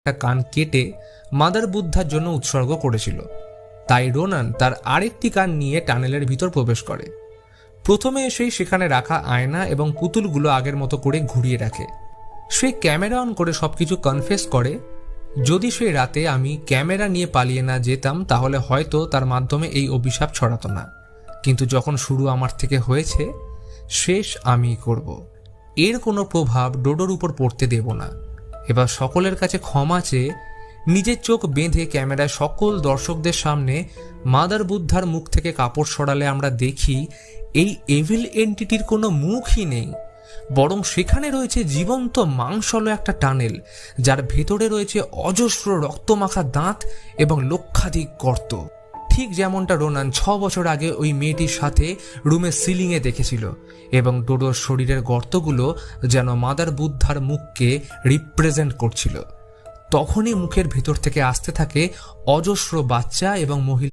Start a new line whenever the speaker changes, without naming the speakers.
একটা কান কেটে মাদার বুদ্ধার জন্য উৎসর্গ করেছিল। তাই রোনান তার আরেকটি কান নিয়ে টানেলের ভিতর প্রবেশ করে। প্রথমে এসেই সেখানে রাখা আয়না এবং পুতুলগুলো আগের মতো করে ঘুরিয়ে রাখে। সে ক্যামেরা অন করে সবকিছু কনফেস করে। যদি সেই রাতে আমি ক্যামেরা নিয়ে পালিয়ে না যেতাম তাহলে হয়তো তার মাধ্যমে এই অভিশাপ ছড়াতো না, কিন্তু যখন শুরু আমার থেকে হয়েছে, শেষ আমিই করব। এর কোনো প্রভাব ডোডোর উপর পড়তে দেব না। এবার সকলের কাছে ক্ষমা চেয়ে নিজের চোখ বেঁধে ক্যামেরায় সকল দর্শকদের সামনে মাদার বুদ্ধার মুখ থেকে কাপড় সরালে আমরা দেখি এই এভিল এন্টিটির কোনো মুখই নেই, বরং সেখানে রয়েছে জীবন্ত মাংসল একটা টানেল, যার ভেতরে রয়েছে অজস্র রক্তমাখা দাঁত এবং লক্ষাধিক গর্ত। ঠিক যেমনটা রোনান 6 বছর আগে ওই মেয়েটির সাথে রুমের সিলিংয়ে দেখেছিল, এবং ডোডোর শরীরের গর্তগুলো যেন মাদার বুদ্ধার মুখকে রিপ্রেজেন্ট করছিল। তখনই মুখের ভেতর থেকে আসতে থাকে অজস্র বাচ্চা এবং মহিলা।